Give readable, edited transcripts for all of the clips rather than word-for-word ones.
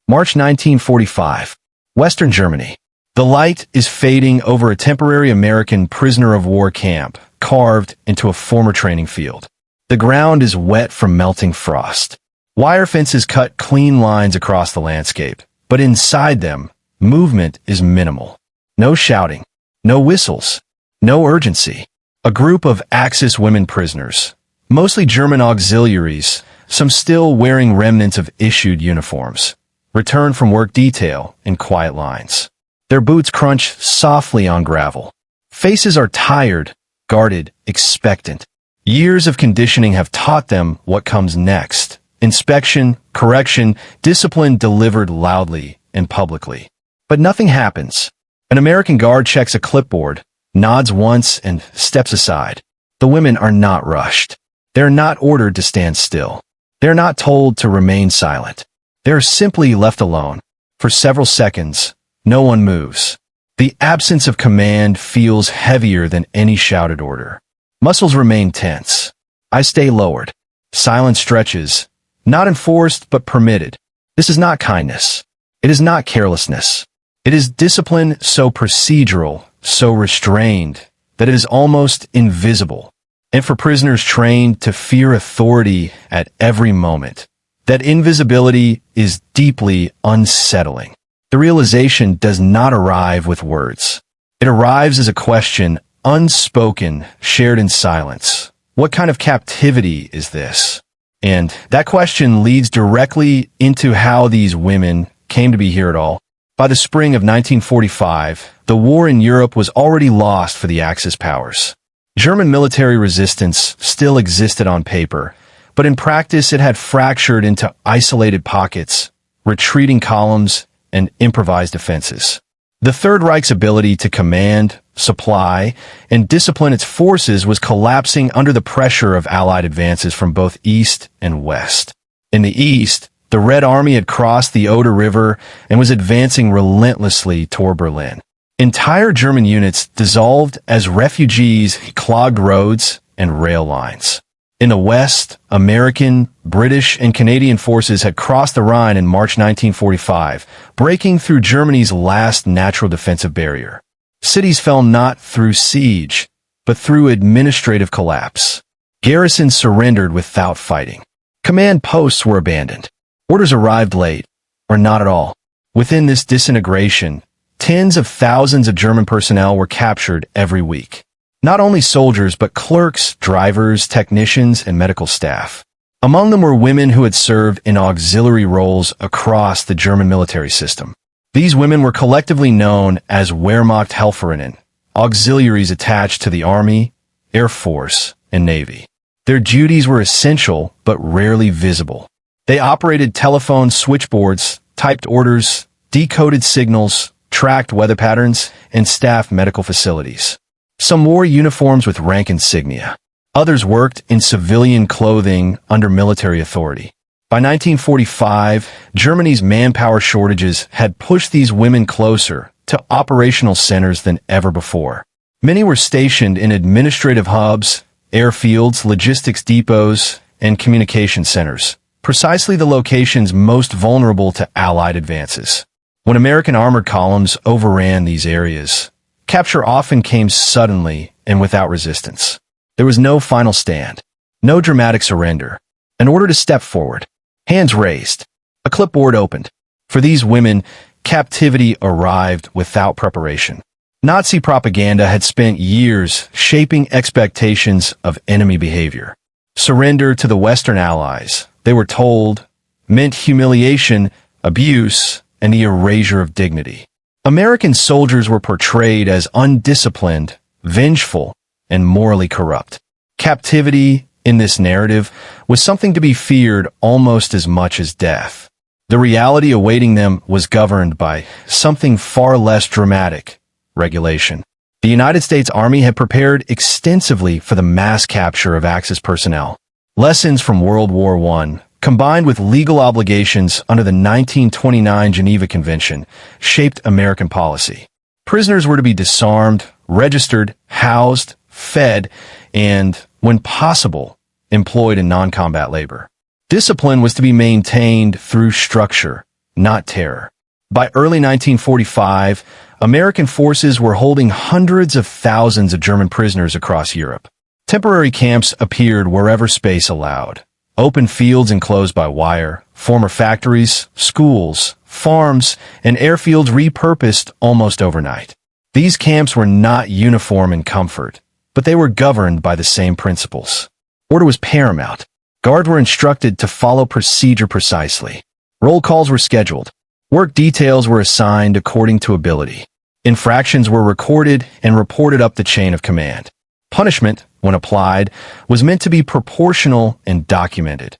March 1945. Western Germany. The light is fading over a temporary American prisoner of war camp, carved into a former training field. The ground is wet from melting frost. Wire fences cut clean lines across the landscape, but inside them, movement is minimal. No shouting, no whistles, no urgency. A group of Axis women prisoners, mostly German auxiliaries, some still wearing remnants of issued uniforms, return from work detail in quiet lines. Their boots crunch softly on gravel. Faces are tired, guarded, expectant. Years of conditioning have taught them what comes next. Inspection, correction, discipline delivered loudly and publicly. But nothing happens. An American guard checks a clipboard, nods once, and steps aside. The women are not rushed. They're not ordered to stand still. They're not told to remain silent. They're simply left alone. For several seconds, no one moves. The absence of command feels heavier than any shouted order. Muscles remain tense. I stay lowered. Silence stretches, not enforced but permitted. This is not kindness. It is not carelessness. It is discipline so procedural, so restrained, that it is almost invisible. And for prisoners trained to fear authority at every moment, that invisibility is deeply unsettling. The realization does not arrive with words. It arrives as a question, unspoken, shared in silence. What kind of captivity is this? And that question leads directly into how these women came to be here at all. By the spring of 1945, the war in Europe was already lost for the Axis powers. German military resistance still existed on paper, but in practice it had fractured into isolated pockets, retreating columns, and improvised defenses. The Third Reich's ability to command, supply, and discipline its forces was collapsing under the pressure of Allied advances from both east and west. In the east, the Red Army had crossed the Oder River and was advancing relentlessly toward Berlin. Entire German units dissolved as refugees clogged roads and rail lines. In the west, American, British, and Canadian forces had crossed the Rhine in March 1945, breaking through Germany's last natural defensive barrier. Cities fell not through siege, but through administrative collapse. Garrisons surrendered without fighting. Command posts were abandoned. Orders arrived late, or not at all. Within this disintegration, tens of thousands of German personnel were captured every week. Not only soldiers, but clerks, drivers, technicians, and medical staff. Among them were women who had served in auxiliary roles across the German military system. These women were collectively known as Wehrmachthelferinnen, auxiliaries attached to the Army, Air Force, and Navy. Their duties were essential, but rarely visible. They operated telephone switchboards, typed orders, decoded signals, tracked weather patterns, and staffed medical facilities. Some wore uniforms with rank insignia. Others worked in civilian clothing under military authority. By 1945, Germany's manpower shortages had pushed these women closer to operational centers than ever before. Many were stationed in administrative hubs, airfields, logistics depots, and communication centers, precisely the locations most vulnerable to Allied advances. When American armored columns overran these areas, capture often came suddenly and without resistance. There was no final stand, no dramatic surrender, an order to step forward, hands raised, a clipboard opened. For these women, captivity arrived without preparation. Nazi propaganda had spent years shaping expectations of enemy behavior. Surrender to the Western Allies, they were told, meant humiliation, abuse, and the erasure of dignity. American soldiers were portrayed as undisciplined, vengeful, and morally corrupt. Captivity, in this narrative, was something to be feared almost as much as death. The reality awaiting them was governed by something far less dramatic: regulation. The United States Army had prepared extensively for the mass capture of Axis personnel. Lessons from World War I, combined with legal obligations under the 1929 Geneva Convention, shaped American policy. Prisoners were to be disarmed, registered, housed, fed, and, when possible, employed in non-combat labor. Discipline was to be maintained through structure, not terror. By early 1945, American forces were holding hundreds of thousands of German prisoners across Europe. Temporary camps appeared wherever space allowed. Open fields enclosed by wire, former factories, schools, farms, and airfields repurposed almost overnight. These camps were not uniform in comfort, but they were governed by the same principles. Order was paramount. Guards were instructed to follow procedure precisely. Roll calls were scheduled. Work details were assigned according to ability. Infractions were recorded and reported up the chain of command. Punishment, when applied, was meant to be proportional and documented,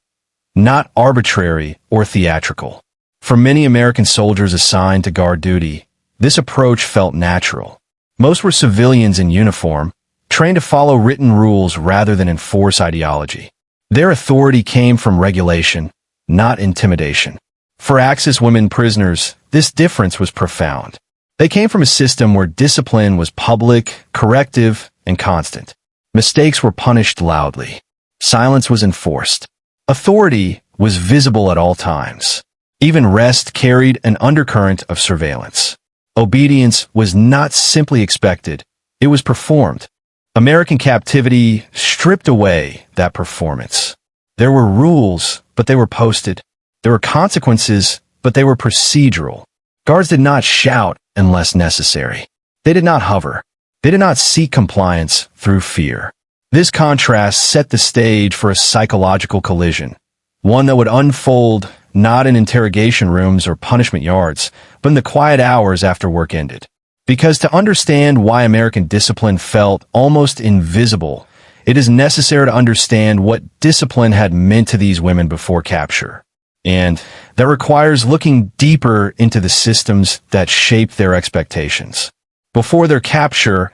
not arbitrary or theatrical. For many American soldiers assigned to guard duty, this approach felt natural. Most were civilians in uniform, trained to follow written rules rather than enforce ideology. Their authority came from regulation, not intimidation. For Axis women prisoners, this difference was profound. They came from a system where discipline was public, corrective, and constant. Mistakes were punished loudly. Silence was enforced. Authority was visible at all times. Even rest carried an undercurrent of surveillance. Obedience was not simply expected, it was performed. American captivity stripped away that performance. There were rules, but they were posted. There were consequences, but they were procedural. Guards did not shout unless necessary. They did not hover. They did not seek compliance through fear. This contrast set the stage for a psychological collision, one that would unfold not in interrogation rooms or punishment yards, but in the quiet hours after work ended. Because to understand why American discipline felt almost invisible, it is necessary to understand what discipline had meant to these women before capture. And that requires looking deeper into the systems that shaped their expectations. Before their capture,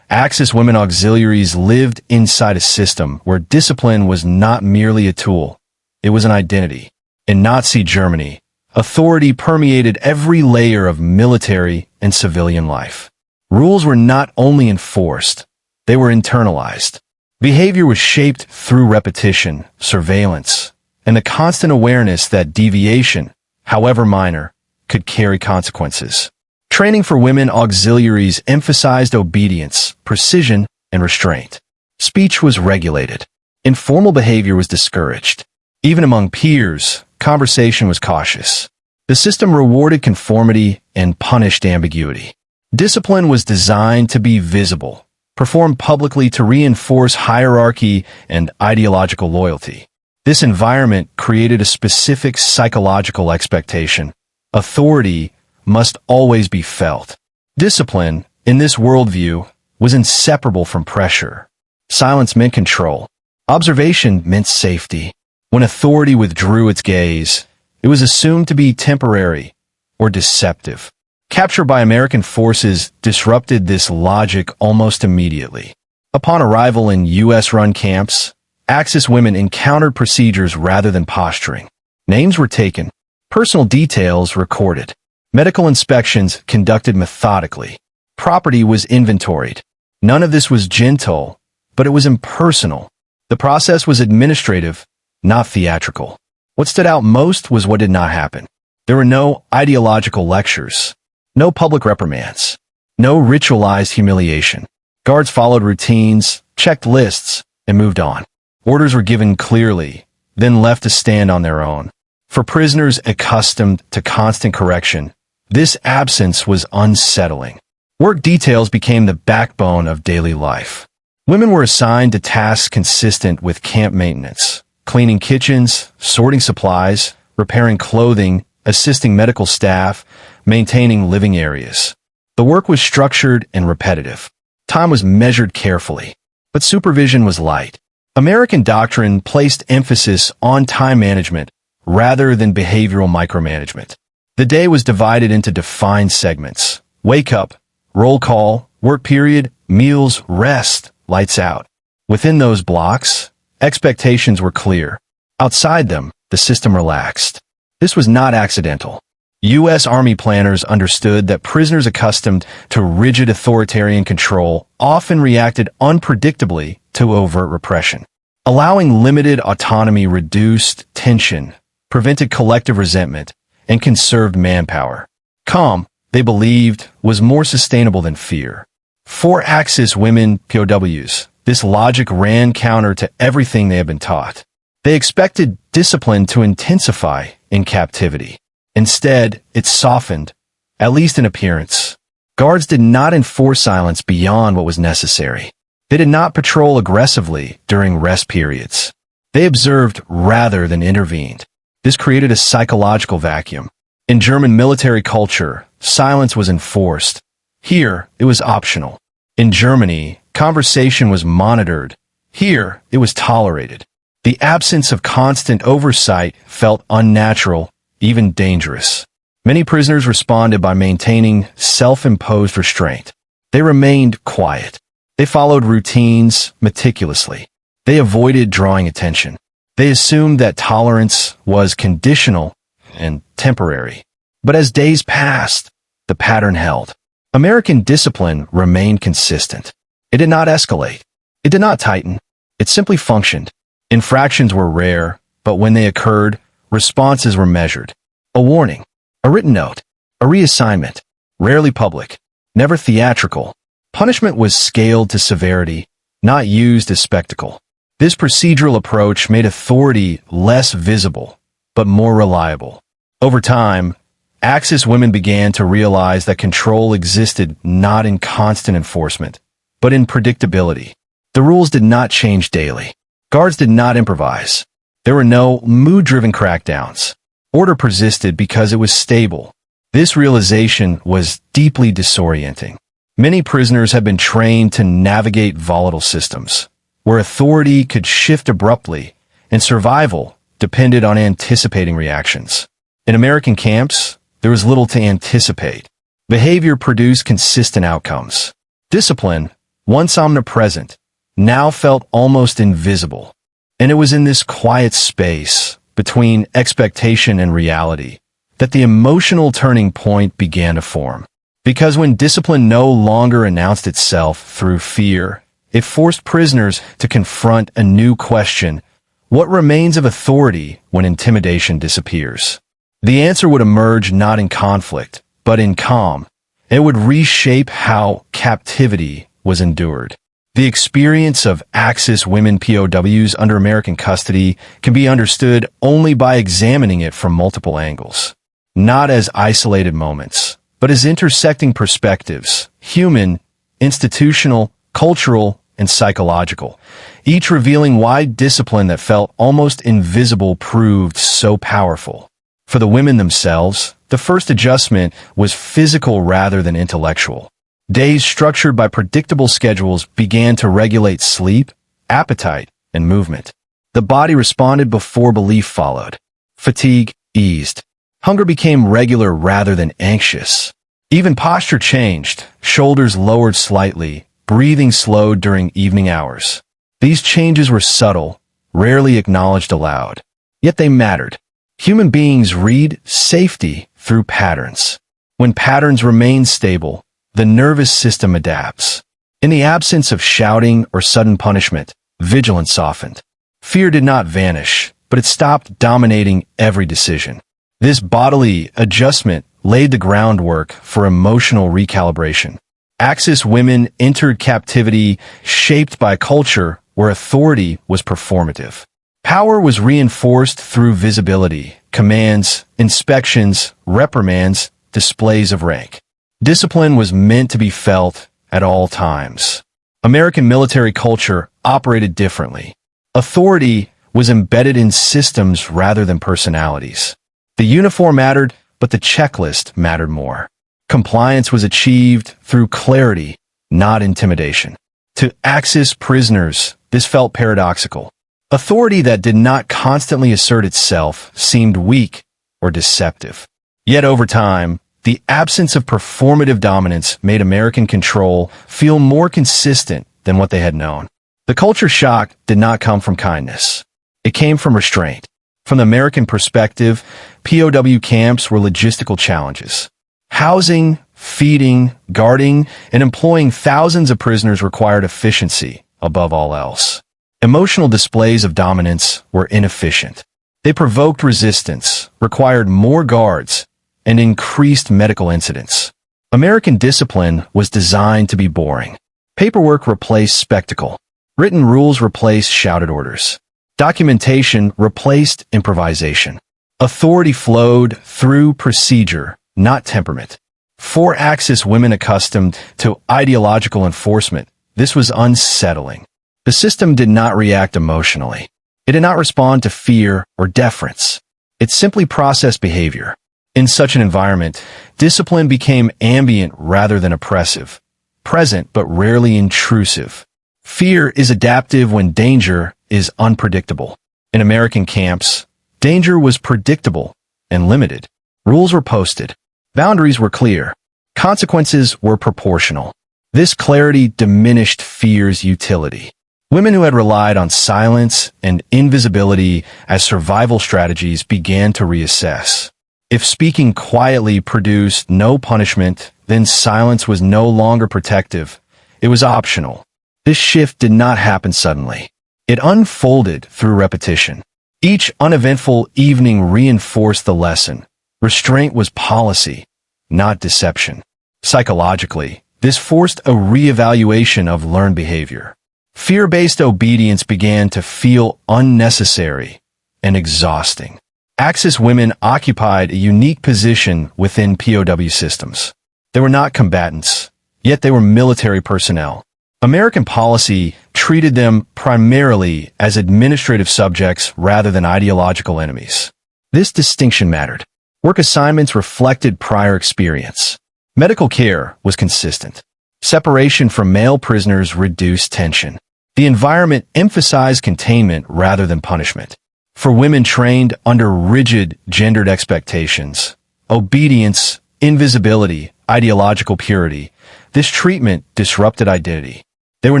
Axis women auxiliaries lived inside a system where discipline was not merely a tool, it was an identity. In Nazi Germany, authority permeated every layer of military and civilian life. Rules were not only enforced, they were internalized. Behavior was shaped through repetition, surveillance, and the constant awareness that deviation, however minor, could carry consequences. Training for women auxiliaries emphasized obedience, precision, and restraint. Speech was regulated. Informal behavior was discouraged. Even among peers, conversation was cautious. The system rewarded conformity and punished ambiguity. Discipline was designed to be visible, performed publicly to reinforce hierarchy and ideological loyalty. This environment created a specific psychological expectation. Authority must always be felt. Discipline, in this worldview, was inseparable from pressure. Silence meant control. Observation meant safety. When authority withdrew its gaze, it was assumed to be temporary or deceptive. Capture by American forces disrupted this logic almost immediately. Upon arrival in U.S.-run camps, Axis women encountered procedures rather than posturing. Names were taken, personal details recorded. Medical inspections conducted methodically. Property was inventoried. None of this was gentle, but it was impersonal. The process was administrative, not theatrical. What stood out most was what did not happen. There were no ideological lectures, no public reprimands, no ritualized humiliation. Guards followed routines, checked lists, and moved on. Orders were given clearly, then left to stand on their own. For prisoners accustomed to constant correction, this absence was unsettling. Work details became the backbone of daily life. Women were assigned to tasks consistent with camp maintenance, cleaning kitchens, sorting supplies, repairing clothing, assisting medical staff, maintaining living areas. The work was structured and repetitive. Time was measured carefully, but supervision was light. American doctrine placed emphasis on time management rather than behavioral micromanagement. The day was divided into defined segments: wake up, roll call, work period, meals, rest, lights out. Within those blocks, expectations were clear. Outside them, the system relaxed. This was not accidental. U.S. Army planners understood that prisoners accustomed to rigid authoritarian control often reacted unpredictably to overt repression. Allowing limited autonomy reduced tension, prevented collective resentment, and conserved manpower. Calm, they believed, was more sustainable than fear. For Axis women POWs, this logic ran counter to everything they had been taught. They expected discipline to intensify in captivity. Instead, it softened, at least in appearance. Guards did not enforce silence beyond what was necessary. They did not patrol aggressively during rest periods. They observed rather than intervened. This created a psychological vacuum. In German military culture, silence was enforced. Here, it was optional. In Germany, conversation was monitored. Here, it was tolerated. The absence of constant oversight felt unnatural, even dangerous. Many prisoners responded by maintaining self-imposed restraint. They remained quiet. They followed routines meticulously. They avoided drawing attention. They assumed that tolerance was conditional and temporary. But as days passed, the pattern held. American discipline remained consistent. It did not escalate. It did not tighten. It simply functioned. Infractions were rare, but when they occurred, responses were measured. A warning, a written note, a reassignment, rarely public, never theatrical. Punishment was scaled to severity, not used as spectacle. This procedural approach made authority less visible, but more reliable. Over time, Axis women began to realize that control existed not in constant enforcement, but in predictability. The rules did not change daily. Guards did not improvise. There were no mood-driven crackdowns. Order persisted because it was stable. This realization was deeply disorienting. Many prisoners had been trained to navigate volatile systems, where authority could shift abruptly, and survival depended on anticipating reactions. In American camps, there was little to anticipate. Behavior produced consistent outcomes. Discipline, once omnipresent, now felt almost invisible. And it was in this quiet space, between expectation and reality, that the emotional turning point began to form. Because when discipline no longer announced itself through fear, it forced prisoners to confront a new question: what remains of authority when intimidation disappears? The answer would emerge not in conflict, but in calm. It would reshape how captivity was endured. The experience of Axis women POWs under American custody can be understood only by examining it from multiple angles. Not as isolated moments, but as intersecting perspectives: human, institutional, cultural, and psychological, each revealing why discipline that felt almost invisible proved so powerful. For the women themselves, the first adjustment was physical rather than intellectual. Days structured by predictable schedules began to regulate sleep, appetite, and movement. The body responded before belief followed. Fatigue eased. Hunger became regular rather than anxious. Even posture changed. Shoulders lowered slightly, breathing slowed during evening hours. These changes were subtle, rarely acknowledged aloud. Yet they mattered. Human beings read safety through patterns. When patterns remain stable, the nervous system adapts. In the absence of shouting or sudden punishment, vigilance softened. Fear did not vanish, but it stopped dominating every decision. This bodily adjustment laid the groundwork for emotional recalibration. Axis women entered captivity shaped by a culture where authority was performative. Power was reinforced through visibility, commands, inspections, reprimands, displays of rank. Discipline was meant to be felt at all times. American military culture operated differently. Authority was embedded in systems rather than personalities. The uniform mattered, but the checklist mattered more. Compliance was achieved through clarity, not intimidation. To Axis prisoners, this felt paradoxical. Authority that did not constantly assert itself seemed weak or deceptive. Yet over time, the absence of performative dominance made American control feel more consistent than what they had known. The culture shock did not come from kindness. It came from restraint. From the American perspective, POW camps were logistical challenges. Housing, feeding, guarding, and employing thousands of prisoners required efficiency above all else. Emotional displays of dominance were inefficient. They provoked resistance, required more guards, and increased medical incidents. American discipline was designed to be boring. Paperwork replaced spectacle. Written rules replaced shouted orders. Documentation replaced improvisation. Authority flowed through procedure, not temperament. For Axis women accustomed to ideological enforcement, this was unsettling. The system did not react emotionally. It did not respond to fear or deference. It simply processed behavior. In such an environment, discipline became ambient rather than oppressive, present but rarely intrusive. Fear is adaptive when danger is unpredictable. In American camps, danger was predictable and limited. Rules were posted. Boundaries were clear. Consequences were proportional. This clarity diminished fear's utility. Women who had relied on silence and invisibility as survival strategies began to reassess. If speaking quietly produced no punishment, then silence was no longer protective. It was optional. This shift did not happen suddenly. It unfolded through repetition. Each uneventful evening reinforced the lesson. Restraint was policy, not deception. Psychologically, this forced a reevaluation of learned behavior. Fear-based obedience began to feel unnecessary and exhausting. Axis women occupied a unique position within POW systems. They were not combatants, yet they were military personnel. American policy treated them primarily as administrative subjects rather than ideological enemies. This distinction mattered. Work assignments reflected prior experience. Medical care was consistent. Separation from male prisoners reduced tension. The environment emphasized containment rather than punishment. For women trained under rigid gendered expectations, obedience, invisibility, ideological purity, this treatment disrupted identity. They were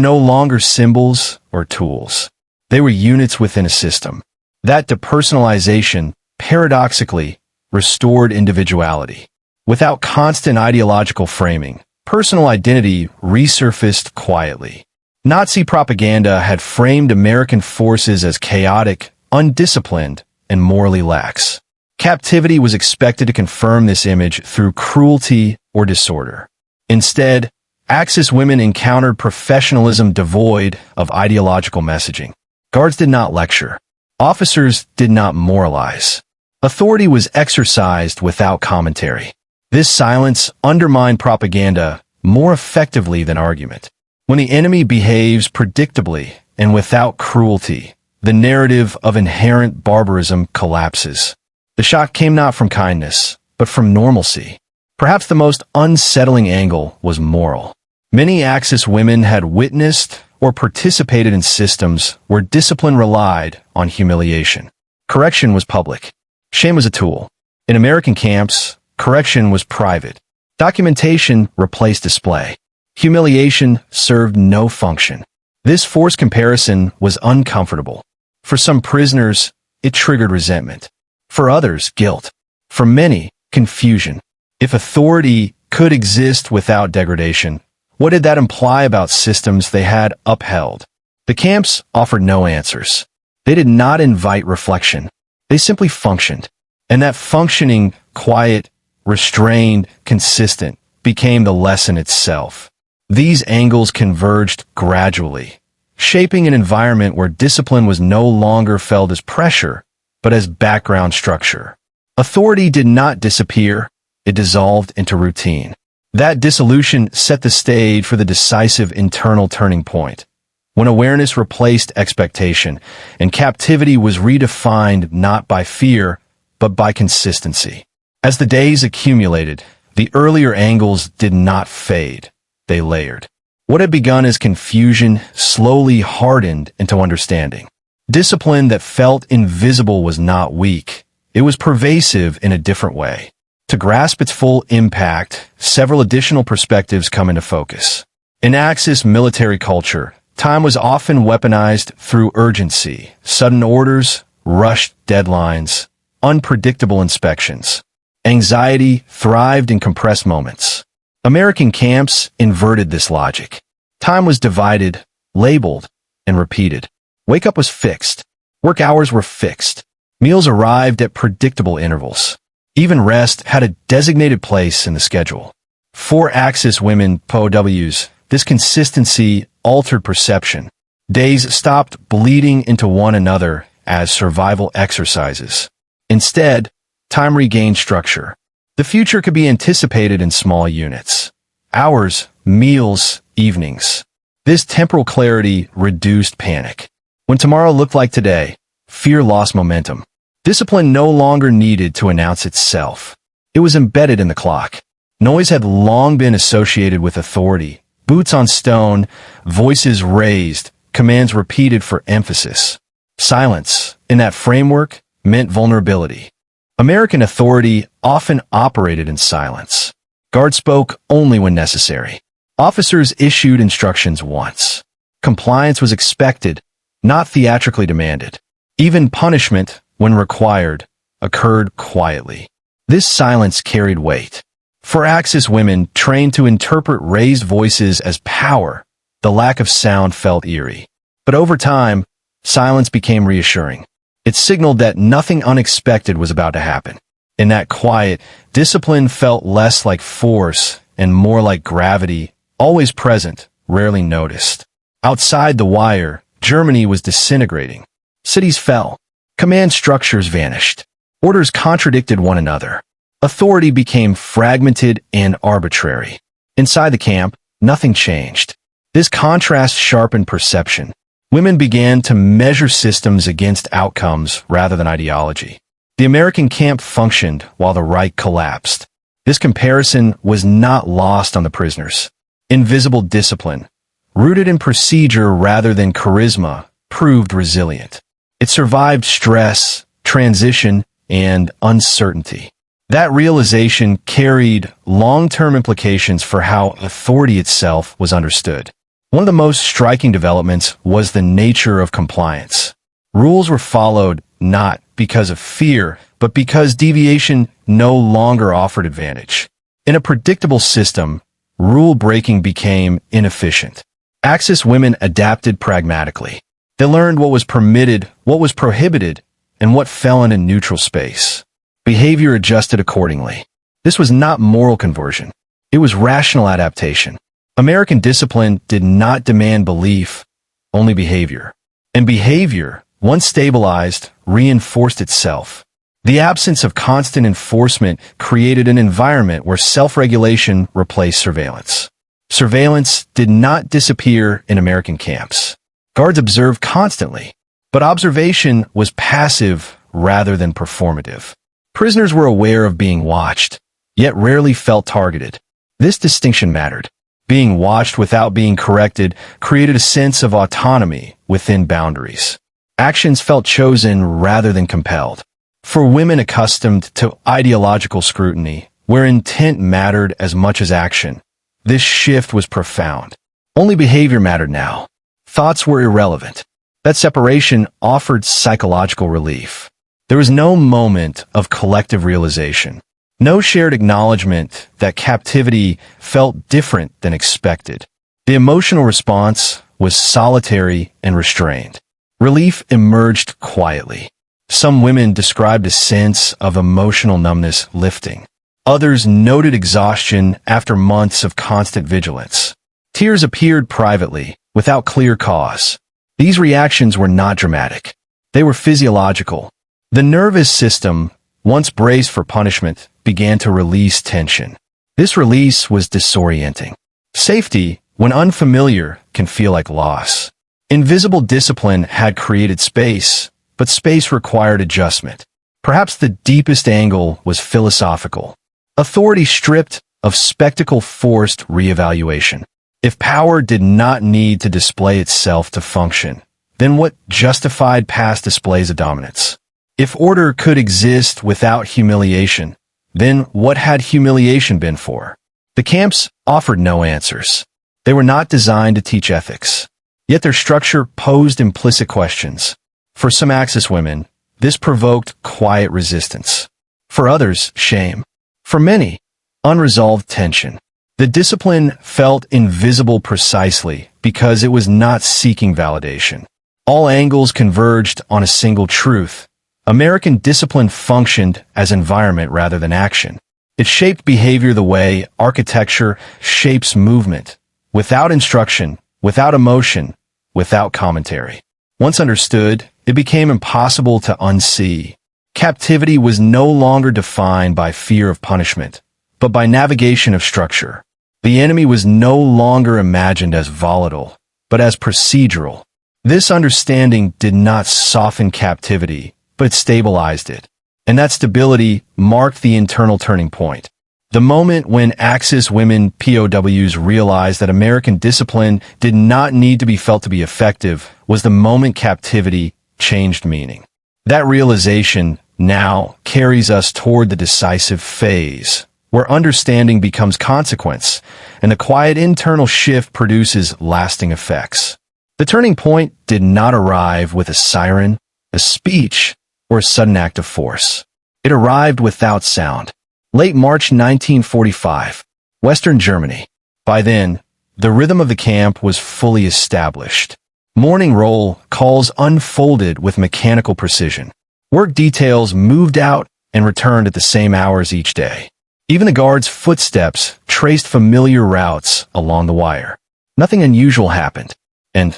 no longer symbols or tools. They were units within a system. That depersonalization, paradoxically, restored individuality. Without constant ideological framing, personal identity resurfaced quietly. Nazi propaganda had framed American forces as chaotic, undisciplined, and morally lax. Captivity was expected to confirm this image through cruelty or disorder. Instead, Axis women encountered professionalism devoid of ideological messaging. Guards did not lecture. Officers did not moralize. Authority was exercised without commentary. This silence undermined propaganda more effectively than argument. When the enemy behaves predictably and without cruelty, the narrative of inherent barbarism collapses. The shock came not from kindness, but from normalcy. Perhaps the most unsettling angle was moral. Many Axis women had witnessed or participated in systems where discipline relied on humiliation. Correction was public. Shame was a tool. In American camps, correction was private. Documentation replaced display. Humiliation served no function. This forced comparison was uncomfortable. For some prisoners, it triggered resentment. For others, guilt. For many, confusion. If authority could exist without degradation, what did that imply about systems they had upheld? The camps offered no answers. They did not invite reflection. They simply functioned. And that functioning, quiet, restrained, consistent, became the lesson itself. These angles converged gradually, shaping an environment where discipline was no longer felt as pressure, but as background structure. Authority did not disappear, it dissolved into routine. That dissolution set the stage for the decisive internal turning point, when awareness replaced expectation, and captivity was redefined not by fear, but by consistency. As the days accumulated, the earlier angles did not fade, they layered. What had begun as confusion slowly hardened into understanding. Discipline that felt invisible was not weak, it was pervasive in a different way. To grasp its full impact, several additional perspectives come into focus. In Axis military culture, time was often weaponized through urgency, sudden orders, rushed deadlines, unpredictable inspections. Anxiety thrived in compressed moments. American camps inverted this logic. Time was divided, labeled, and repeated. Wake-up was fixed. Work hours were fixed. Meals arrived at predictable intervals. Even rest had a designated place in the schedule. For Axis women, POWs, this consistency altered perception. Days stopped bleeding into one another as survival exercises. Instead, time regained structure. The future could be anticipated in small units. Hours, meals, evenings. This temporal clarity reduced panic. When tomorrow looked like today, fear lost momentum. Discipline no longer needed to announce itself. It was embedded in the clock. Noise had long been associated with authority. Boots on stone, voices raised, commands repeated for emphasis. Silence, in that framework, meant vulnerability. American authority often operated in silence. Guards spoke only when necessary. Officers issued instructions once. Compliance was expected, not theatrically demanded. Even punishment, when required, occurred quietly. This silence carried weight. For Axis women trained to interpret raised voices as power, the lack of sound felt eerie. But over time, silence became reassuring. It signaled that nothing unexpected was about to happen. In that quiet, discipline felt less like force and more like gravity, always present, rarely noticed. Outside the wire, Germany was disintegrating. Cities fell. Command structures vanished. Orders contradicted one another. Authority became fragmented and arbitrary. Inside the camp, nothing changed. This contrast sharpened perception. Women began to measure systems against outcomes rather than ideology. The American camp functioned while the Reich collapsed. This comparison was not lost on the prisoners. Invisible discipline, rooted in procedure rather than charisma, proved resilient. It survived stress, transition, and uncertainty. That realization carried long-term implications for how authority itself was understood. One of the most striking developments was the nature of compliance. Rules were followed not because of fear, but because deviation no longer offered advantage. In a predictable system, rule-breaking became inefficient. Axis women adapted pragmatically. They learned what was permitted, what was prohibited, and what fell in a neutral space. Behavior adjusted accordingly. This was not moral conversion. It was rational adaptation. American discipline did not demand belief, only behavior. And behavior, once stabilized, reinforced itself. The absence of constant enforcement created an environment where self-regulation replaced surveillance. Surveillance did not disappear in American camps. Guards observed constantly, but observation was passive rather than performative. Prisoners were aware of being watched, yet rarely felt targeted. This distinction mattered. Being watched without being corrected created a sense of autonomy within boundaries. Actions felt chosen rather than compelled. For women accustomed to ideological scrutiny, where intent mattered as much as action, this shift was profound. Only behavior mattered now. Thoughts were irrelevant. That separation offered psychological relief. There was no moment of collective realization. No shared acknowledgement that captivity felt different than expected. The emotional response was solitary and restrained. Relief emerged quietly. Some women described a sense of emotional numbness lifting. Others noted exhaustion after months of constant vigilance. Tears appeared privately, without clear cause. These reactions were not dramatic. They were physiological. The nervous system, once braced for punishment, began to release tension. This release was disorienting. Safety, when unfamiliar, can feel like loss. Invisible discipline had created space, but space required adjustment. Perhaps the deepest angle was philosophical. Authority stripped of spectacle forced reevaluation. If power did not need to display itself to function, then what justified past displays of dominance? If order could exist without humiliation, then what had humiliation been for? The camps offered no answers. They were not designed to teach ethics. Yet their structure posed implicit questions. For some Axis women, this provoked quiet resistance. For others, shame. For many, unresolved tension. The discipline felt invisible precisely because it was not seeking validation. All angles converged on a single truth. American discipline functioned as environment rather than action. It shaped behavior the way architecture shapes movement, without instruction, without emotion, without commentary. Once understood, it became impossible to unsee. Captivity was no longer defined by fear of punishment, but by navigation of structure. The enemy was no longer imagined as volatile, but as procedural. This understanding did not soften captivity, but it stabilized it. And that stability marked the internal turning point. The moment when Axis women POWs realized that American discipline did not need to be felt to be effective was the moment captivity changed meaning. That realization now carries us toward the decisive phase, where understanding becomes consequence, and the quiet internal shift produces lasting effects. The turning point did not arrive with a siren, a speech, or a sudden act of force. It arrived without sound. Late March 1945, Western Germany. By then, the rhythm of the camp was fully established. Morning roll calls unfolded with mechanical precision. Work details moved out and returned at the same hours each day. Even the guards' footsteps traced familiar routes along the wire. Nothing unusual happened. And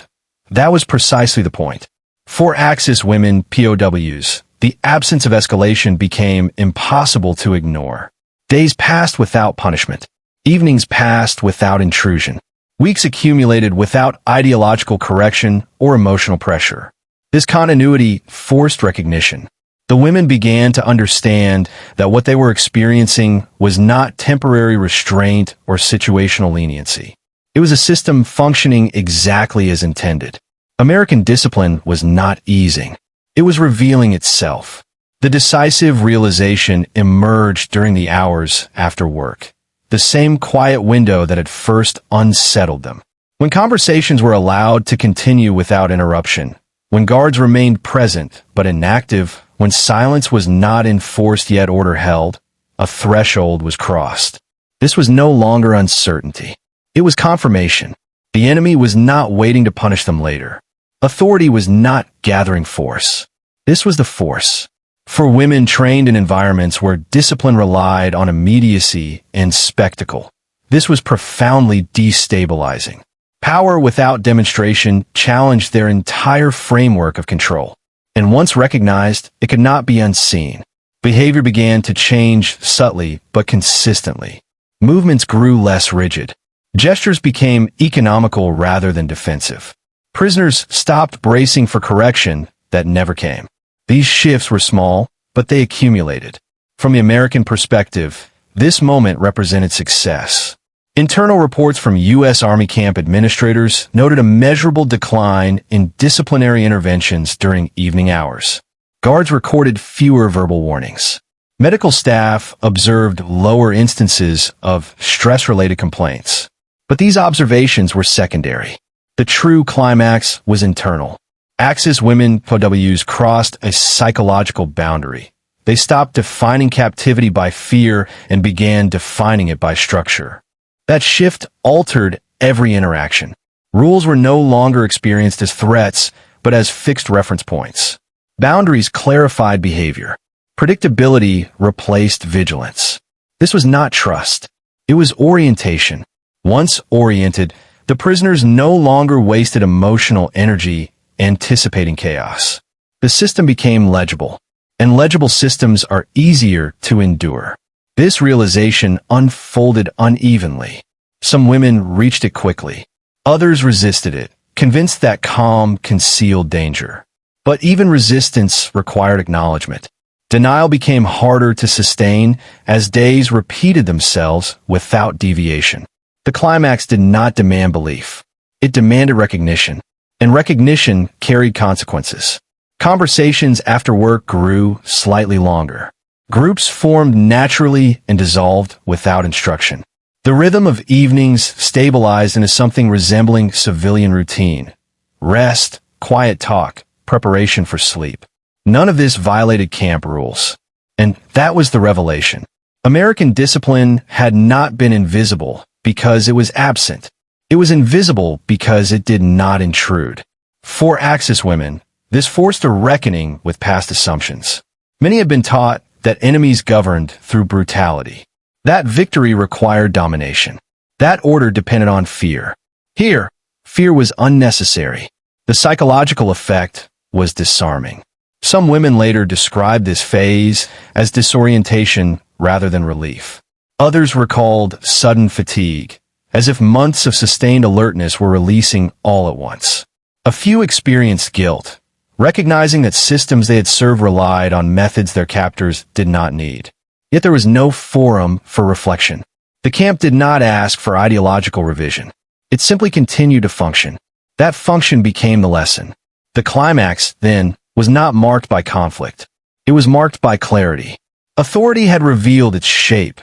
that was precisely the point. For Axis women POWs, the absence of escalation became impossible to ignore. Days passed without punishment. Evenings passed without intrusion. Weeks accumulated without ideological correction or emotional pressure. This continuity forced recognition. The women began to understand that what they were experiencing was not temporary restraint or situational leniency. It was a system functioning exactly as intended. American discipline was not easing. It was revealing itself. The decisive realization emerged during the hours after work, the same quiet window that had first unsettled them. When conversations were allowed to continue without interruption, when guards remained present but inactive, when silence was not enforced yet order held, a threshold was crossed. This was no longer uncertainty. It was confirmation. The enemy was not waiting to punish them later. Authority was not gathering force. This was the force. For women trained in environments where discipline relied on immediacy and spectacle, this was profoundly destabilizing. Power without demonstration challenged their entire framework of control. And once recognized, it could not be unseen. Behavior began to change subtly but consistently. Movements grew less rigid. Gestures became economical rather than defensive. Prisoners stopped bracing for correction that never came. These shifts were small, but they accumulated. From the American perspective, this moment represented success. Internal reports from U.S. Army camp administrators noted a measurable decline in disciplinary interventions during evening hours. Guards recorded fewer verbal warnings. Medical staff observed lower instances of stress-related complaints. But these observations were secondary. The true climax was internal. Axis women POWs crossed a psychological boundary. They stopped defining captivity by fear and began defining it by structure. That shift altered every interaction. Rules were no longer experienced as threats, but as fixed reference points. Boundaries clarified behavior. Predictability replaced vigilance. This was not trust. It was orientation. Once oriented, the prisoners no longer wasted emotional energy anticipating chaos. The system became legible, and legible systems are easier to endure. This realization unfolded unevenly. Some women reached it quickly. Others resisted it, convinced that calm concealed danger. But even resistance required acknowledgement. Denial became harder to sustain as days repeated themselves without deviation. The climax did not demand belief. It demanded recognition, and recognition carried consequences. Conversations after work grew slightly longer. Groups formed naturally and dissolved without instruction. The rhythm of evenings stabilized into something resembling civilian routine. Rest, quiet talk, preparation for sleep. None of this violated camp rules. And that was the revelation. American discipline had not been invisible because it was absent. It was invisible because it did not intrude. For Axis women, This forced a reckoning with past assumptions. Many had been taught that enemies governed through brutality. That victory required domination. That order depended on fear. Here, fear was unnecessary. The psychological effect was disarming. Some women later described this phase as disorientation rather than relief. Others recalled sudden fatigue, as if months of sustained alertness were releasing all at once. A few experienced guilt, recognizing that systems they had served relied on methods their captors did not need. Yet there was no forum for reflection. The camp did not ask for ideological revision. It simply continued to function. That function became the lesson. The climax, then, was not marked by conflict. It was marked by clarity. Authority had revealed its shape.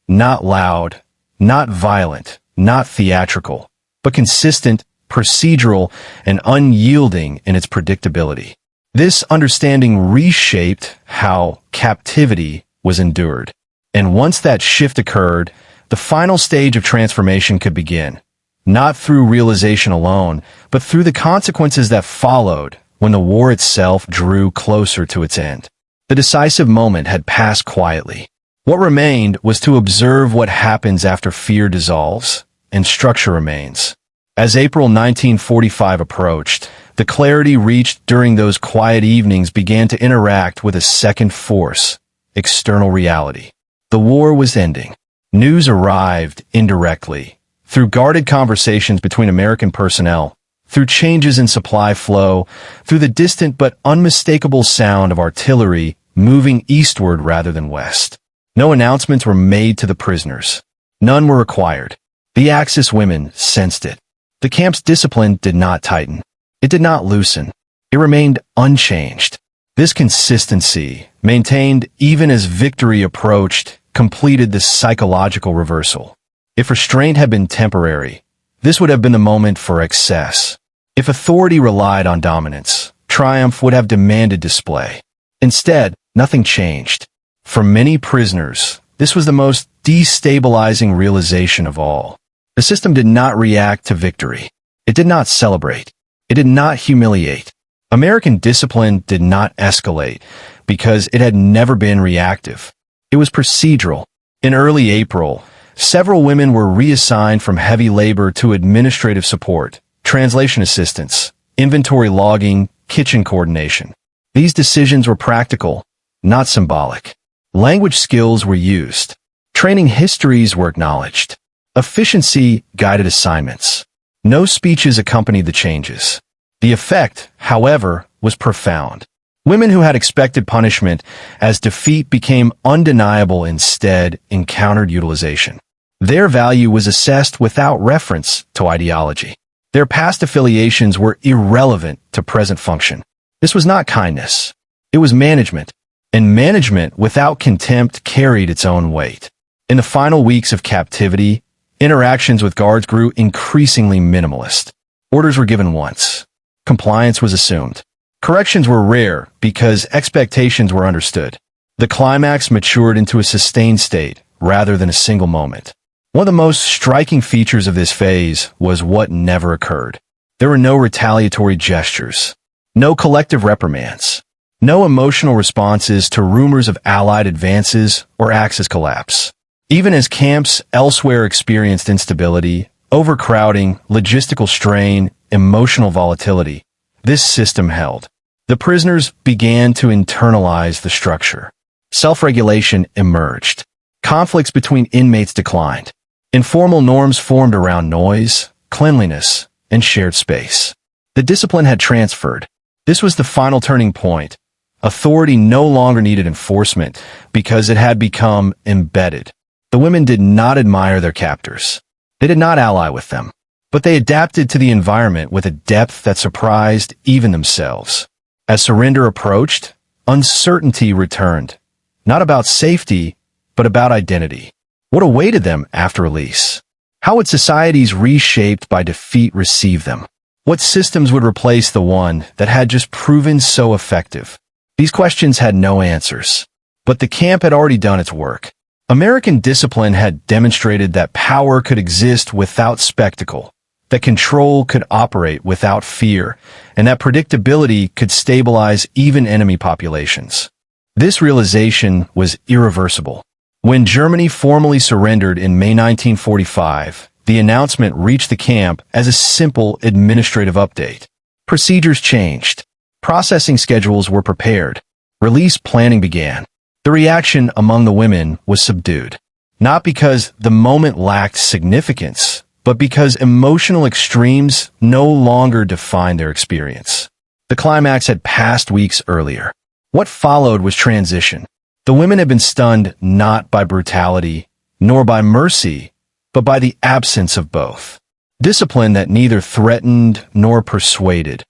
Not loud, not violent, not theatrical, but consistent, procedural, and unyielding in its predictability. This understanding reshaped how captivity was endured. And once that shift occurred, the final stage of transformation could begin, not through realization alone, but through the consequences that followed when the war itself drew closer to its end. The decisive moment had passed quietly. What remained was to observe what happens after fear dissolves and structure remains. As April 1945 approached, the clarity reached during those quiet evenings began to interact with a second force, external reality. The war was ending. News arrived indirectly, through guarded conversations between American personnel, through changes in supply flow, through the distant but unmistakable sound of artillery moving eastward rather than west. No announcements were made to the prisoners. None were required. The Axis women sensed it. The camp's discipline did not tighten. It did not loosen. It remained unchanged. This consistency, maintained even as victory approached, completed the psychological reversal. If restraint had been temporary, this would have been the moment for excess. If authority relied on dominance, triumph would have demanded display. Instead, nothing changed. For many prisoners, this was the most destabilizing realization of all. The system did not react to victory. It did not celebrate. It did not humiliate. American discipline did not escalate because it had never been reactive. It was procedural. In early April, several women were reassigned from heavy labor to administrative support, translation assistance, inventory logging, kitchen coordination. These decisions were practical, not symbolic. Language skills were used. Training histories were acknowledged. Efficiency guided assignments. No speeches accompanied the changes. The effect, however, was profound. Women who had expected punishment as defeat became undeniable instead encountered utilization. Their value was assessed without reference to ideology. Their past affiliations were irrelevant to present function. This was not kindness. It was management. And management without contempt carried its own weight. In the final weeks of captivity, interactions with guards grew increasingly minimalist. Orders were given once. Compliance was assumed. Corrections were rare because expectations were understood. The climax matured into a sustained state rather than a single moment. One of the most striking features of this phase was what never occurred. There were no retaliatory gestures, no collective reprimands, no emotional responses to rumors of Allied advances or Axis collapse. Even as camps elsewhere experienced instability, overcrowding, logistical strain, emotional volatility, this system held. The prisoners began to internalize the structure. Self-regulation emerged. Conflicts between inmates declined. Informal norms formed around noise, cleanliness, and shared space. The discipline had transferred. This was the final turning point. Authority no longer needed enforcement because it had become embedded. The women did not admire their captors. They did not ally with them, but they adapted to the environment with a depth that surprised even themselves. As surrender approached, uncertainty returned, not about safety, but about identity. What awaited them after release? How would societies reshaped by defeat receive them? What systems would replace the one that had just proven so effective? These questions had no answers, but the camp had already done its work. American discipline had demonstrated that power could exist without spectacle, that control could operate without fear, and that predictability could stabilize even enemy populations. This realization was irreversible. When Germany formally surrendered in May 1945, the announcement reached the camp as a simple administrative update. Procedures changed. Processing schedules were prepared. Release planning began. The reaction among the women was subdued. Not because the moment lacked significance, but because emotional extremes no longer defined their experience. The climax had passed weeks earlier. What followed was transition. The women had been stunned not by brutality, nor by mercy, but by the absence of both. Discipline that neither threatened nor persuaded,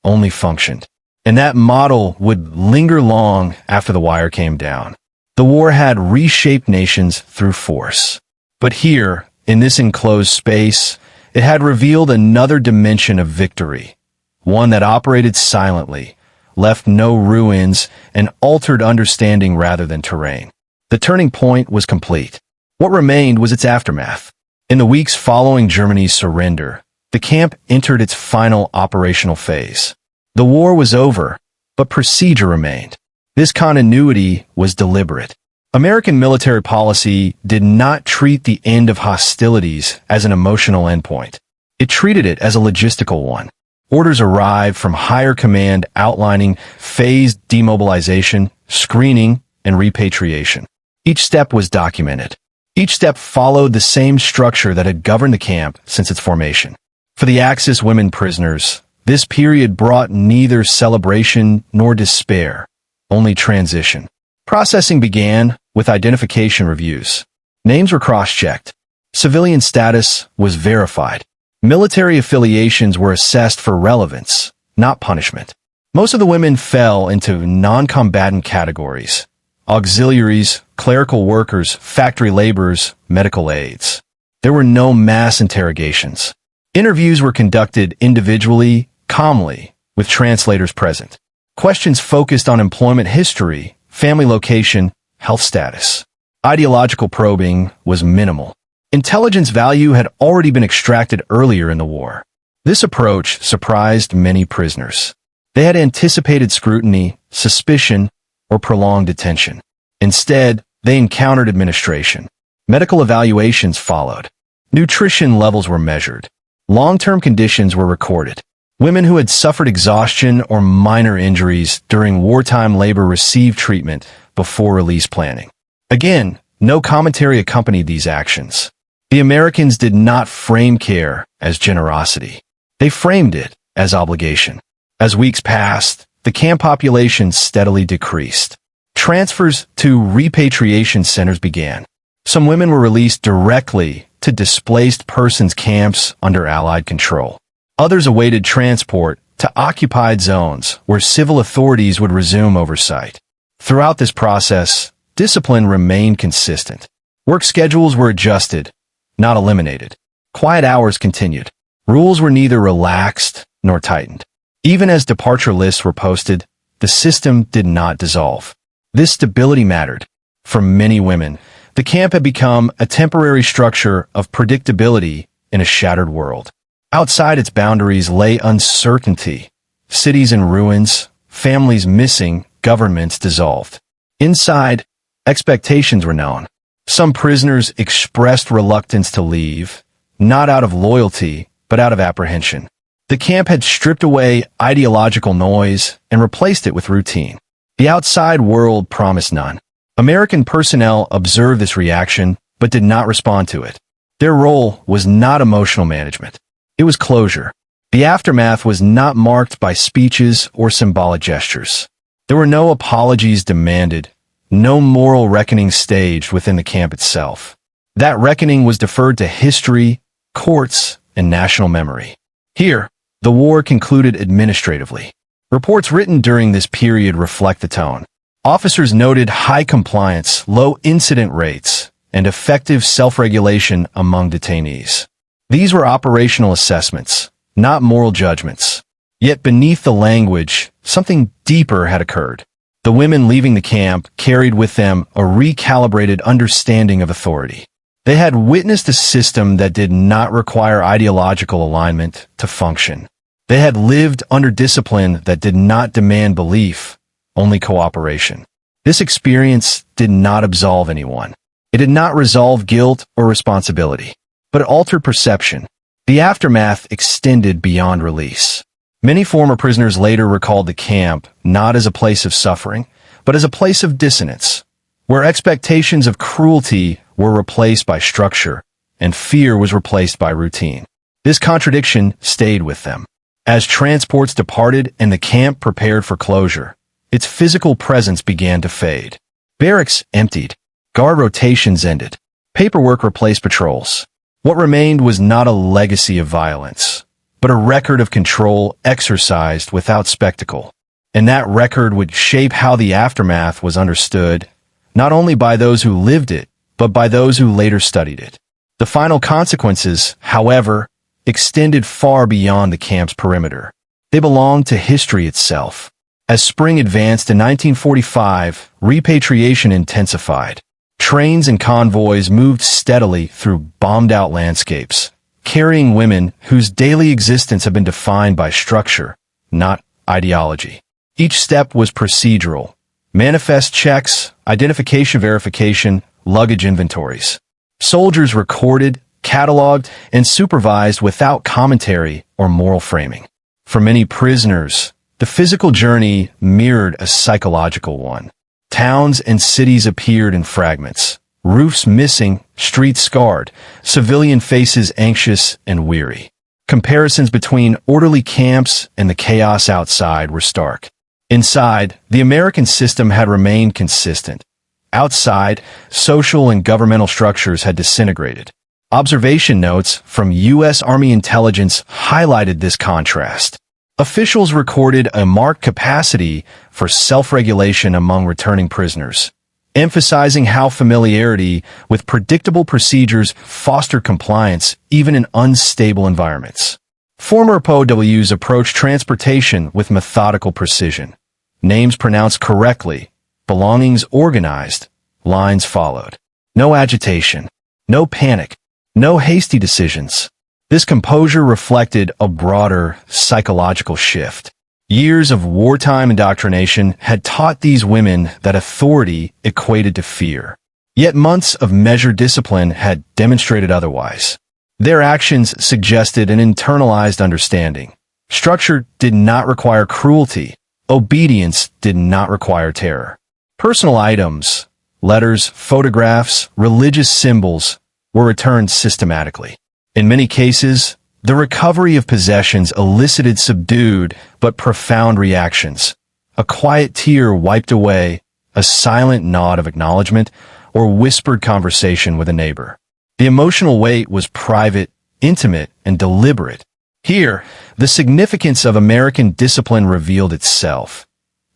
only functioned. And that model would linger long after the wire came down. The war had reshaped nations through force. But here, in this enclosed space, it had revealed another dimension of victory, one that operated silently, left no ruins, and altered understanding rather than terrain. The turning point was complete. What remained was its aftermath. In the weeks following Germany's surrender, the camp entered its final operational phase. The war was over, but procedure remained. This continuity was deliberate. American military policy did not treat the end of hostilities as an emotional endpoint. It treated it as a logistical one. Orders arrived from higher command outlining phased demobilization, screening, and repatriation. Each step was documented. Each step followed the same structure that had governed the camp since its formation. For the Axis women prisoners, this period brought neither celebration nor despair, only transition. Processing began with identification reviews. Names were cross-checked. Civilian status was verified. Military affiliations were assessed for relevance, not punishment. Most of the women fell into non-combatant categories: auxiliaries, clerical workers, factory laborers, medical aides. There were no mass interrogations. Interviews were conducted individually, calmly, with translators present. Questions focused on employment history, family location, health status. Ideological probing was minimal. Intelligence value had already been extracted earlier in the war. This approach surprised many prisoners. They had anticipated scrutiny, suspicion, or prolonged detention. Instead, they encountered administration. Medical evaluations followed. Nutrition levels were measured. Long-term conditions were recorded. Women who had suffered exhaustion or minor injuries during wartime labor received treatment before release planning. Again, no commentary accompanied these actions. The Americans did not frame care as generosity. They framed it as obligation. As weeks passed, the camp population steadily decreased. Transfers to repatriation centers began. Some women were released directly to displaced persons camps under Allied control. Others awaited transport to occupied zones where civil authorities would resume oversight. Throughout this process, discipline remained consistent. Work schedules were adjusted, not eliminated. Quiet hours continued. Rules were neither relaxed nor tightened. Even as departure lists were posted, the system did not dissolve. This stability mattered. For many women, the camp had become a temporary structure of predictability in a shattered world. Outside its boundaries lay uncertainty. Cities in ruins, families missing, governments dissolved. Inside, expectations were known. Some prisoners expressed reluctance to leave, not out of loyalty, but out of apprehension. The camp had stripped away ideological noise and replaced it with routine. The outside world promised none. American personnel observed this reaction, but did not respond to it. Their role was not emotional management. It was closure. The aftermath was not marked by speeches or symbolic gestures. There were no apologies demanded, no moral reckoning staged within the camp itself. That reckoning was deferred to history, courts, and national memory. Here, the war concluded administratively. Reports written during this period reflect the tone. Officers noted high compliance, low incident rates, and effective self-regulation among detainees. These were operational assessments, not moral judgments. Yet beneath the language, something deeper had occurred. The women leaving the camp carried with them a recalibrated understanding of authority. They had witnessed a system that did not require ideological alignment to function. They had lived under discipline that did not demand belief, only cooperation. This experience did not absolve anyone. It did not resolve guilt or responsibility, but it altered perception. The aftermath extended beyond release. Many former prisoners later recalled the camp not as a place of suffering, but as a place of dissonance, where expectations of cruelty were replaced by structure and fear was replaced by routine. This contradiction stayed with them. As transports departed and the camp prepared for closure, its physical presence began to fade. Barracks emptied. Guard rotations ended. Paperwork replaced patrols. What remained was not a legacy of violence, but a record of control exercised without spectacle. And that record would shape how the aftermath was understood, not only by those who lived it, but by those who later studied it. The final consequences, however, extended far beyond the camp's perimeter. They belonged to history itself. As spring advanced in 1945, repatriation intensified. Trains and convoys moved steadily through bombed-out landscapes, carrying women whose daily existence had been defined by structure, not ideology. Each step was procedural. Manifest checks, identification verification, luggage inventories. Soldiers recorded, cataloged, and supervised without commentary or moral framing. For many prisoners, the physical journey mirrored a psychological one. Towns and cities appeared in fragments, roofs missing, streets scarred, civilian faces anxious and weary. Comparisons between orderly camps and the chaos outside were stark. Inside, the American system had remained consistent. Outside, social and governmental structures had disintegrated. Observation notes from U.S. Army intelligence highlighted this contrast. Officials recorded a marked capacity for self-regulation among returning prisoners, emphasizing how familiarity with predictable procedures fostered compliance even in unstable environments. Former POWs approached transportation with methodical precision. Names pronounced correctly, belongings organized, lines followed. No agitation, no panic, no hasty decisions. This composure reflected a broader psychological shift. Years of wartime indoctrination had taught these women that authority equated to fear. Yet months of measured discipline had demonstrated otherwise. Their actions suggested an internalized understanding. Structure did not require cruelty. Obedience did not require terror. Personal items, letters, photographs, religious symbols were returned systematically. In many cases, the recovery of possessions elicited subdued but profound reactions. A quiet tear wiped away, a silent nod of acknowledgement, or whispered conversation with a neighbor. The emotional weight was private, intimate, and deliberate. Here, the significance of American discipline revealed itself,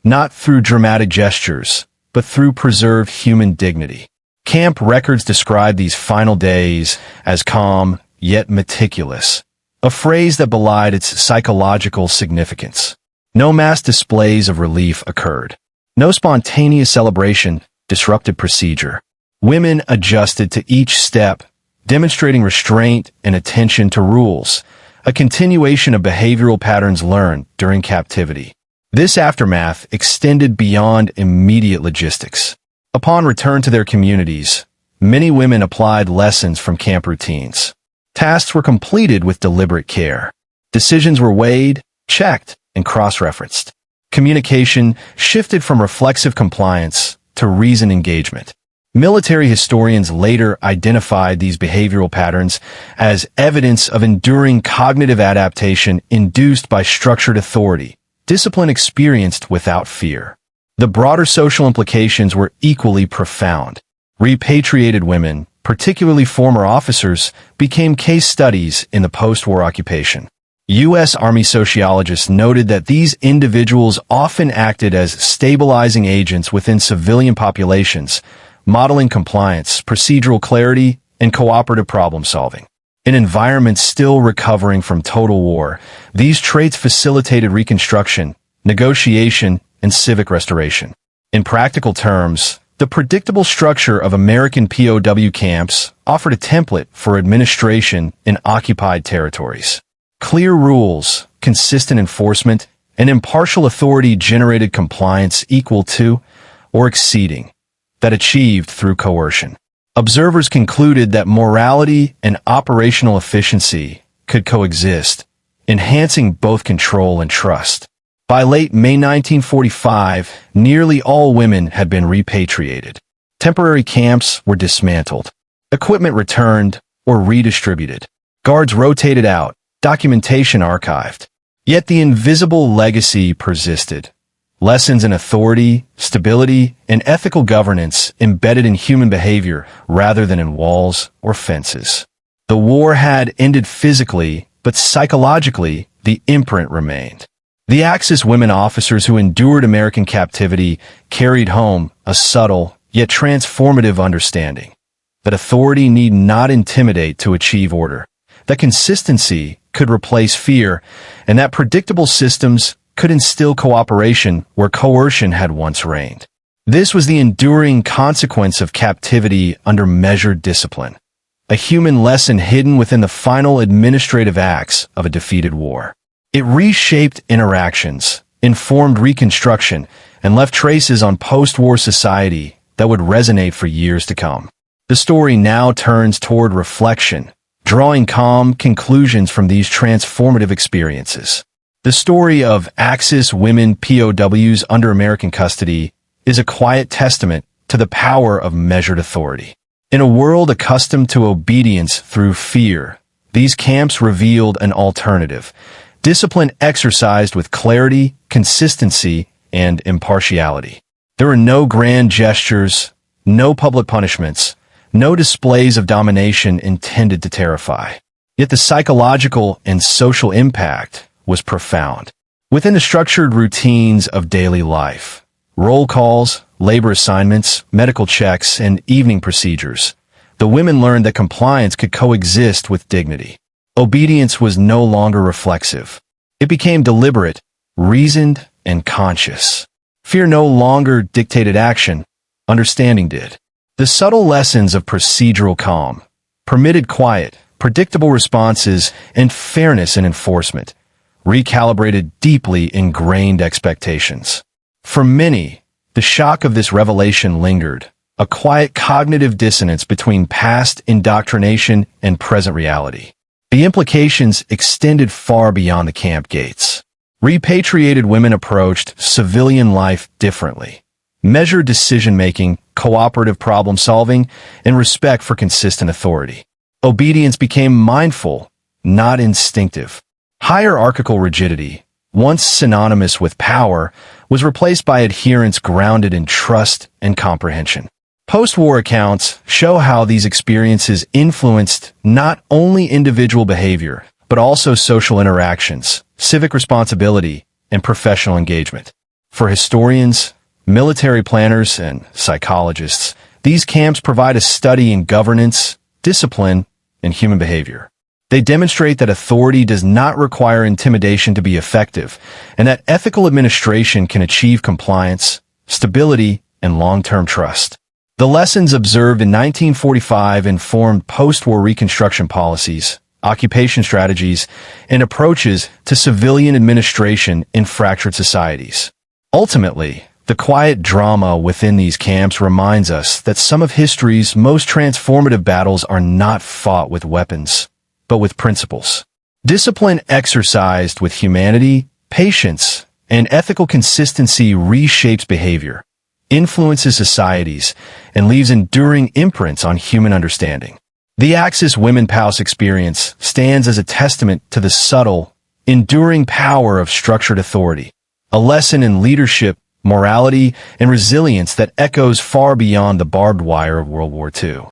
not through dramatic gestures, but through preserved human dignity. Camp records describe these final days as calm, yet meticulous, a phrase that belied its psychological significance. No mass displays of relief occurred. No spontaneous celebration disrupted procedure. Women adjusted to each step, demonstrating restraint and attention to rules, a continuation of behavioral patterns learned during captivity. This aftermath extended beyond immediate logistics. Upon return to their communities, many women applied lessons from camp routines. Tasks were completed with deliberate care. Decisions were weighed, checked, and cross-referenced. Communication shifted from reflexive compliance to reasoned engagement. Military historians later identified these behavioral patterns as evidence of enduring cognitive adaptation induced by structured authority, discipline experienced without fear. The broader social implications were equally profound. Repatriated women, particularly former officers, became case studies in the post-war occupation. U.S. Army sociologists noted that these individuals often acted as stabilizing agents within civilian populations, modeling compliance, procedural clarity, and cooperative problem-solving. In environments still recovering from total war, these traits facilitated reconstruction, negotiation, and civic restoration. In practical terms, The predictable structure of American POW camps offered a template for administration in occupied territories. Clear rules, consistent enforcement, and impartial authority generated compliance equal to or exceeding that achieved through coercion. Observers concluded that morality and operational efficiency could coexist, enhancing both control and trust. By late May 1945, nearly all women had been repatriated. Temporary camps were dismantled, equipment returned or redistributed, guards rotated out, documentation archived. Yet the invisible legacy persisted. Lessons in authority, stability, and ethical governance embedded in human behavior rather than in walls or fences. The war had ended physically, but psychologically, the imprint remained. The Axis women officers who endured American captivity carried home a subtle, yet transformative understanding that authority need not intimidate to achieve order, that consistency could replace fear, and that predictable systems could instill cooperation where coercion had once reigned. This was the enduring consequence of captivity under measured discipline, a human lesson hidden within the final administrative acts of a defeated war. It reshaped interactions, informed reconstruction, and left traces on post-war society that would resonate for years to come. The story now turns toward reflection, drawing calm conclusions from these transformative experiences. The story of Axis women POWs under American custody is a quiet testament to the power of measured authority. In a world accustomed to obedience through fear, these camps revealed an alternative, discipline exercised with clarity, consistency, and impartiality. There were no grand gestures, no public punishments, no displays of domination intended to terrify. Yet the psychological and social impact was profound. Within the structured routines of daily life, roll calls, labor assignments, medical checks, and evening procedures, the women learned that compliance could coexist with dignity. Obedience was no longer reflexive. It became deliberate, reasoned, and conscious. Fear no longer dictated action, understanding did. The subtle lessons of procedural calm, permitted quiet, predictable responses, and fairness in enforcement recalibrated deeply ingrained expectations. For many, the shock of this revelation lingered, a quiet cognitive dissonance between past indoctrination and present reality. The implications extended far beyond the camp gates. Repatriated women approached civilian life differently. Measured decision-making, cooperative problem-solving, and respect for consistent authority. Obedience became mindful, not instinctive. Hierarchical rigidity, once synonymous with power, was replaced by adherence grounded in trust and comprehension. Post-war accounts show how these experiences influenced not only individual behavior, but also social interactions, civic responsibility, and professional engagement. For historians, military planners, and psychologists, these camps provide a study in governance, discipline, and human behavior. They demonstrate that authority does not require intimidation to be effective, and that ethical administration can achieve compliance, stability, and long-term trust. The lessons observed in 1945 informed post-war reconstruction policies, occupation strategies, and approaches to civilian administration in fractured societies. Ultimately, the quiet drama within these camps reminds us that some of history's most transformative battles are not fought with weapons, but with principles. Discipline exercised with humanity, patience, and ethical consistency reshapes behavior, influences societies, and leaves enduring imprints on human understanding. The Axis Women POWs experience stands as a testament to the subtle, enduring power of structured authority, a lesson in leadership, morality, and resilience that echoes far beyond the barbed wire of World War II.